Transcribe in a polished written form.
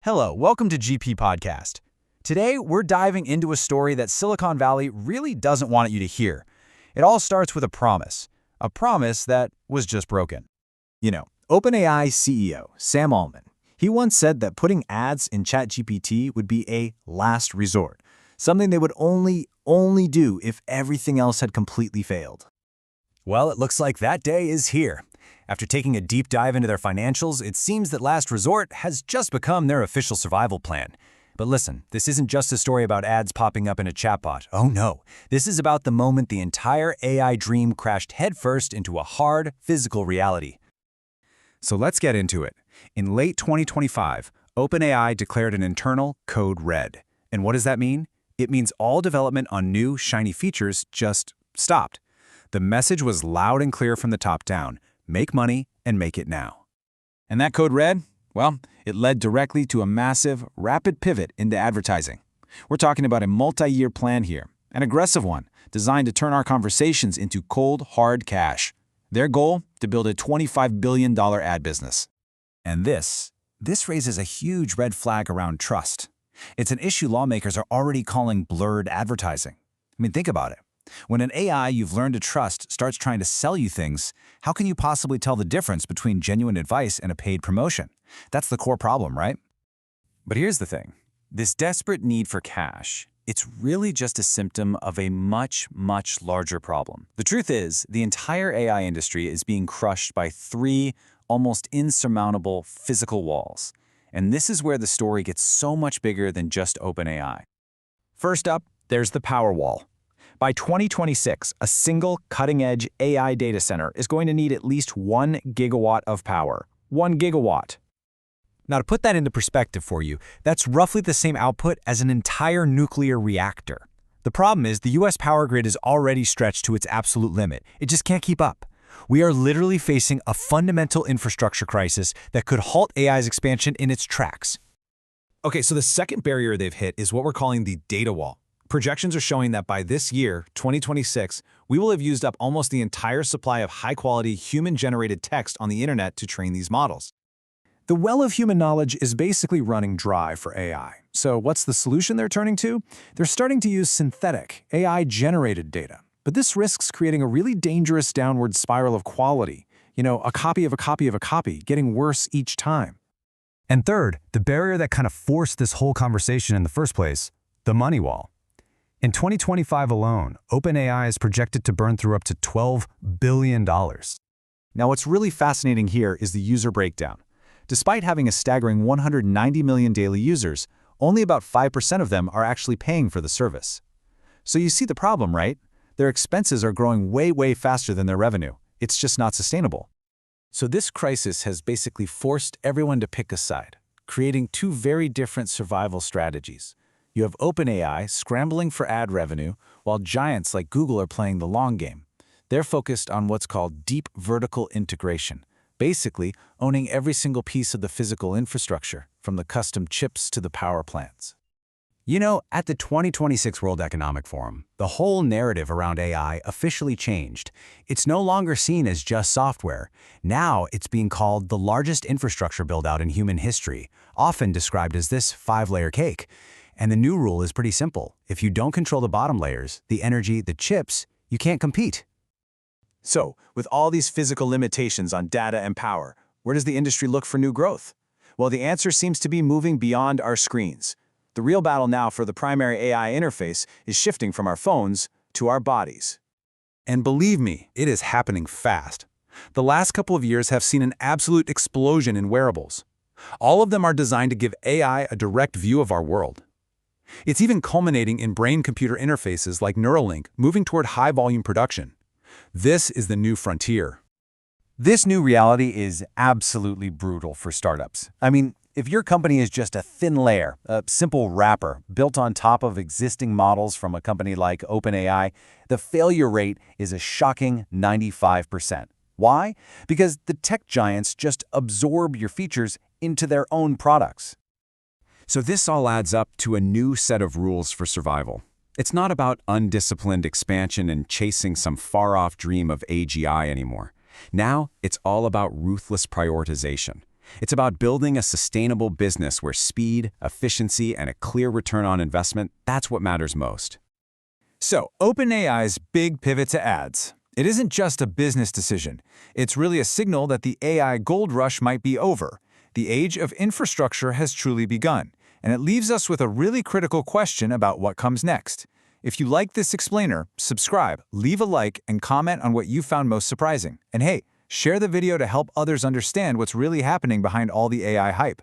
Hello, welcome to GP Podcast. Today, we're diving into a story that Silicon Valley really doesn't want you to hear. It all starts with a promise that was just broken. OpenAI CEO Sam Altman, he once said that putting ads in ChatGPT would be a last resort, something they would only do if everything else had completely failed. Well, it looks like that day is here. After taking a deep dive into their financials, it seems that last resort has just become their official survival plan. But listen, this isn't just a story about ads popping up in a chatbot. Oh no, this is about the moment the entire AI dream crashed headfirst into a hard, physical reality. So let's get into it. In late 2025, OpenAI declared an internal code red. And what does that mean? It means all development on new, shiny features just stopped. The message was loud and clear from the top down. Make money and make it now. And that code red? Well, it led directly to a massive, rapid pivot into advertising. We're talking about a multi-year plan here, an aggressive one, designed to turn our conversations into cold, hard cash. Their goal? To build a $25 billion ad business. And this raises a huge red flag around trust. It's an issue lawmakers are already calling blurred advertising. I mean, think about it. When an AI you've learned to trust starts trying to sell you things, how can you possibly tell the difference between genuine advice and a paid promotion? That's the core problem, right? But here's the thing. This desperate need for cash, it's really just a symptom of a much, much larger problem. The truth is, the entire AI industry is being crushed by three almost insurmountable physical walls. And this is where the story gets so much bigger than just OpenAI. First up, there's the power wall. By 2026, a single cutting-edge AI data center is going to need at least 1 gigawatt of power. 1 gigawatt. Now, to put that into perspective for you, that's roughly the same output as an entire nuclear reactor. The problem is the US power grid is already stretched to its absolute limit. It just can't keep up. We are literally facing a fundamental infrastructure crisis that could halt AI's expansion in its tracks. Okay, so the second barrier they've hit is what we're calling the data wall. Projections are showing that by this year, 2026, we will have used up almost the entire supply of high-quality, human-generated text on the internet to train these models. The well of human knowledge is basically running dry for AI. So what's the solution they're turning to? They're starting to use synthetic, AI-generated data. But this risks creating a really dangerous downward spiral of quality. A copy of a copy of a copy, getting worse each time. And third, the barrier that kind of forced this whole conversation in the first place, the money wall. In 2025 alone, OpenAI is projected to burn through up to $12 billion. Now, what's really fascinating here is the user breakdown. Despite having a staggering 190 million daily users, only about 5% of them are actually paying for the service. So you see the problem, right? Their expenses are growing way faster than their revenue. It's just not sustainable. So this crisis has basically forced everyone to pick a side, creating two very different survival strategies. You have OpenAI scrambling for ad revenue, while giants like Google are playing the long game. They're focused on what's called deep vertical integration, basically owning every single piece of the physical infrastructure, from the custom chips to the power plants. At the 2026 World Economic Forum, the whole narrative around AI officially changed. It's no longer seen as just software. Now it's being called the largest infrastructure build-out in human history, often described as this 5-layer cake. And the new rule is pretty simple. If you don't control the bottom layers, the energy, the chips, you can't compete. So, with all these physical limitations on data and power, where does the industry look for new growth? Well, the answer seems to be moving beyond our screens. The real battle now for the primary AI interface is shifting from our phones to our bodies. And believe me, it is happening fast. The last couple of years have seen an absolute explosion in wearables. All of them are designed to give AI a direct view of our world. It's even culminating in brain-computer interfaces like Neuralink, moving toward high-volume production. This is the new frontier. This new reality is absolutely brutal for startups. I mean, if your company is just a thin layer, a simple wrapper built on top of existing models from a company like OpenAI, the failure rate is a shocking 95%. Why? Because the tech giants just absorb your features into their own products. So this all adds up to a new set of rules for survival. It's not about undisciplined expansion and chasing some far-off dream of AGI anymore. Now, it's all about ruthless prioritization. It's about building a sustainable business where speed, efficiency, and a clear return on investment, that's what matters most. So, OpenAI's big pivot to ads. It isn't just a business decision. It's really a signal that the AI gold rush might be over. The age of infrastructure has truly begun, and it leaves us with a really critical question about what comes next. If you like this explainer, subscribe, leave a like, and comment on what you found most surprising. And hey, share the video to help others understand what's really happening behind all the AI hype.